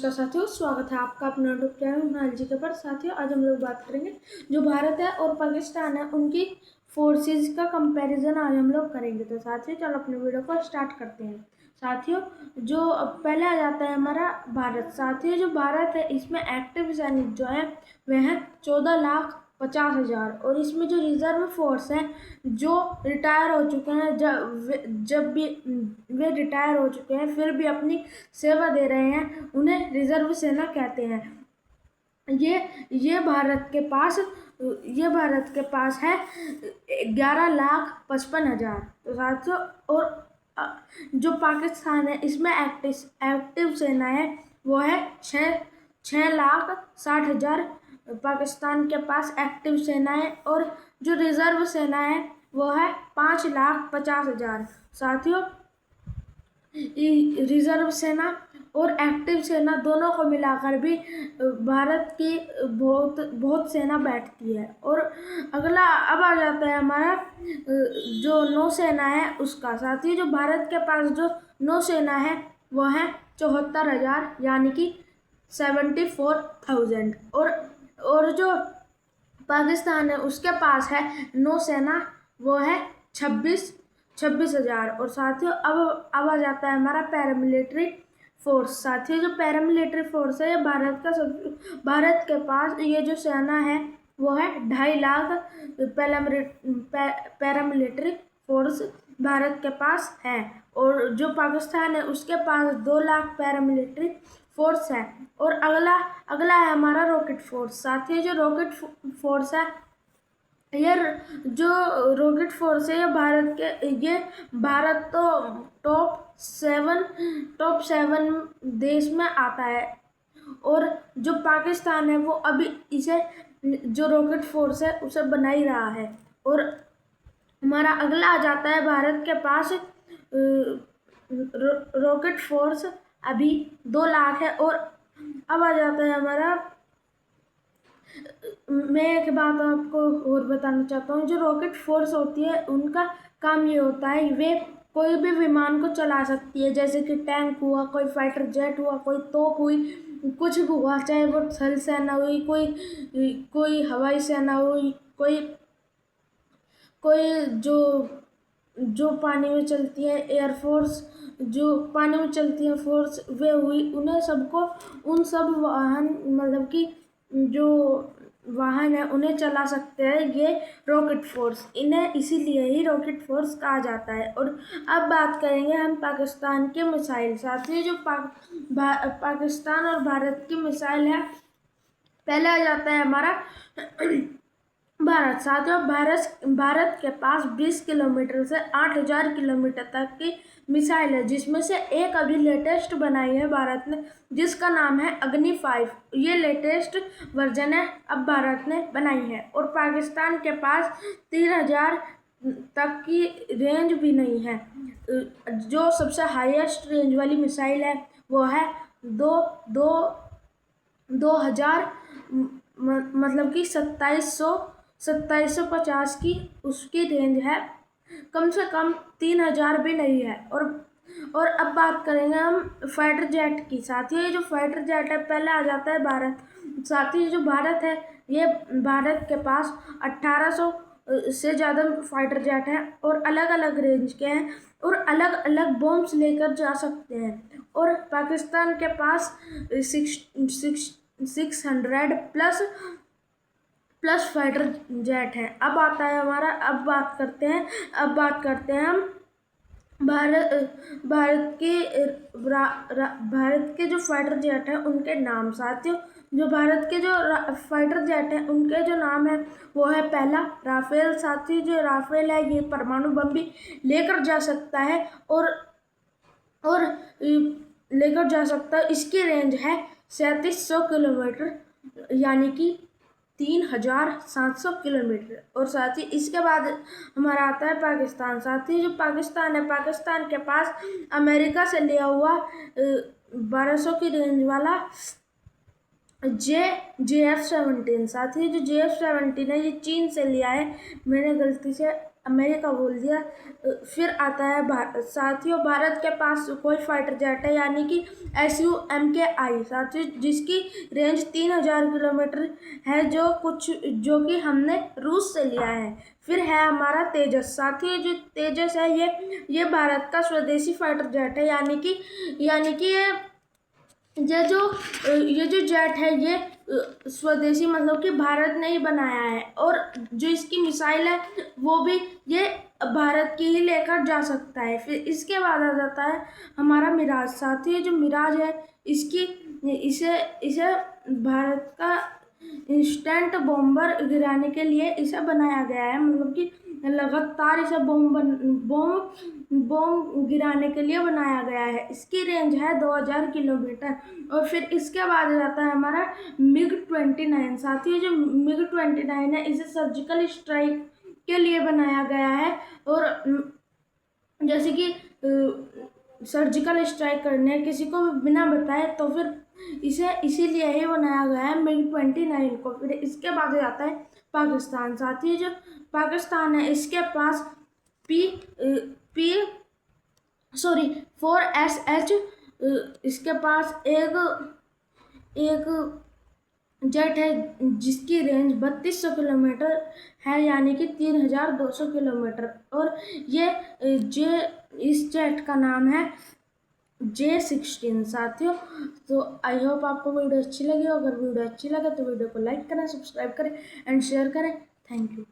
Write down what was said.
नमस्कार साथियों, स्वागत है आपका अपना यूट्यूब चैनल हुनाल जी के पर। साथियों, आज हम लोग बात करेंगे जो भारत है और पाकिस्तान है उनकी फोर्सेस का कंपैरिजन आज हम लोग करेंगे। तो साथियों, चलो अपने वीडियो को स्टार्ट करते हैं। साथियों, जो पहले आ जाता है हमारा भारत। साथियों, जो भारत है इसमें एक्टिव सैनिक जो है वह है 14,50,000 और इसमें जो रिजर्व फोर्स है जो रिटायर हो चुके हैं, जब भी वे रिटायर हो चुके हैं फिर भी अपनी सेवा दे रहे हैं, उन्हें रिजर्व सेना कहते हैं। ये भारत के पास है 11,55,000। तो साथियों, और जो पाकिस्तान है इसमें एक्टिव सेना है वो है 6,60,000। पाकिस्तान के पास एक्टिव सेना है और जो रिजर्व सेना है वो है 5,50,000। साथियों, रिजर्व सेना और एक्टिव सेना दोनों को मिलाकर भी भारत की बहुत सेना बैठती है। और अगला अब आ जाता है हमारा जो नौसेना है उसका। साथियों, जो भारत के पास जो नौसेना है वो है 74,000 यानी कि 74,000। और जो पाकिस्तान है उसके पास है नौसेना वो है 26,000। और साथियों, अब आ जाता है हमारा पैरामिलिट्री फोर्स। साथियों, जो पैरामिलिट्री फोर्स है ये भारत के पास ये जो सेना है वो है 2.5 लाख पैरामिलिट्री फोर्स भारत के पास है। और जो पाकिस्तान है उसके पास 2 लाख पैरामिलिट्री फोर्स है। और अगला है हमारा रॉकेट फोर्स। साथियों, जो रॉकेट फोर्स है ये जो रॉकेट फोर्स है ये भारत तो टॉप 7 देश में आता है। और जो पाकिस्तान है वो अभी इसे जो रॉकेट फोर्स है उसे बना ही रहा है। और हमारा अगला आ जाता है भारत के पास रॉकेट फोर्स अभी 2 लाख है। और अब आ जाता है हमारा, मैं एक बात आपको और बताना चाहता हूँ। जो रॉकेट फोर्स होती है उनका काम ये होता है वे कोई भी विमान को चला सकती है, जैसे कि टैंक हुआ, कोई फाइटर जेट हुआ, कोई तोप हुई, कुछ भी हुआ, चाहे वो थल सेना हुई, कोई हवाई सेना हुई, कोई जो पानी में चलती है एयरफोर्स, जो पानी में चलती है फोर्स वे हुई, उन्हें सबको उन सब वाहन मतलब कि जो वाहन है उन्हें चला सकते हैं ये रॉकेट फोर्स। इन्हें इसीलिए ही रॉकेट फोर्स कहा जाता है। और अब बात करेंगे हम पाकिस्तान के मिसाइल। साथियों, जो पाकिस्तान और भारत की मिसाइल है, पहले आ जाता है हमारा भारत। साथियों, भारत के पास 20 किलोमीटर से 8,000 किलोमीटर तक की मिसाइल है, जिसमें से एक अभी लेटेस्ट बनाई है भारत ने जिसका नाम है अग्नि 5। ये लेटेस्ट वर्जन है, अब भारत ने बनाई है। और पाकिस्तान के पास 3,000 तक की रेंज भी नहीं है। जो सबसे हाईएस्ट रेंज वाली मिसाइल है वो है 2,000 मतलब कि 2750 की उसकी रेंज है। कम से कम 3,000 भी नहीं है। और अब बात करेंगे हम फाइटर जेट की। साथियों, ये जो फाइटर जेट है पहले आ जाता है भारत। साथियों, जो भारत है ये भारत के पास 1,800 से ज़्यादा फाइटर जेट हैं और अलग अलग रेंज के हैं और अलग अलग बॉम्ब्स लेकर जा सकते हैं। और पाकिस्तान के पास 600 प्लस फाइटर जेट है। अब आता है हमारा, अब बात करते हैं हम भारत के जो फाइटर जेट है उनके नाम। साथियों, जो भारत के जो फाइटर जेट है उनके जो नाम है वो है पहला राफेल। साथियों, जो राफेल है ये परमाणु बम भी लेकर जा सकता है और लेकर जा सकता है। इसकी रेंज है 3700 किलोमीटर यानी कि 3,700 किलोमीटर। और साथ ही इसके बाद हमारा आता है पाकिस्तान। साथ ही जो पाकिस्तान है, पाकिस्तान के पास अमेरिका से लिया हुआ 1200 की रेंज वाला JF-17। साथ ही जो JF-17 है ये चीन से लिया है। मैंने गलती से अमेरिका बोल दिया। फिर आता है साथियों भारत के पास सुखोई फाइटर जेट है यानी कि SU-MKI साथियों, जिसकी रेंज 3000 किलोमीटर है, जो कि हमने रूस से लिया है। फिर है हमारा तेजस साथियों, जो तेजस है ये भारत का स्वदेशी फाइटर जेट है यानी कि ये जो जेट है ये स्वदेशी मतलब कि भारत ने ही बनाया है, और जो इसकी मिसाइल है वो भी ये भारत की ही लेकर जा सकता है। फिर इसके बाद आ जाता है हमारा मिराज साथियों, जो मिराज है इसे भारत का इंस्टेंट बॉम्बर गिराने के लिए इसे बनाया गया है, मतलब कि लगातार इसे बॉम्ब गिराने के लिए बनाया गया है। इसकी रेंज है 2000 किलोमीटर। और फिर इसके बाद जाता है हमारा MiG-29 साथियों, जो MiG-29 है इसे सर्जिकल स्ट्राइक के लिए बनाया गया है, और जैसे कि सर्जिकल स्ट्राइक करने किसी को बिना बताए, तो फिर इसे इसीलिए ही बनाया गया है MiG-29 को। फिर इसके बाद जाता है पाकिस्तान साथियों, जो पाकिस्तान है इसके पास पी 4SH इसके पास एक जेट है जिसकी रेंज 3200 किलोमीटर है यानी कि 3200 किलोमीटर। और इस जेट का नाम है J-16 साथियों। तो आई होप आपको वीडियो अच्छी लगी हो। अगर वीडियो अच्छी लगे तो वीडियो को लाइक करें, सब्सक्राइब करें एंड शेयर करें। Thank you.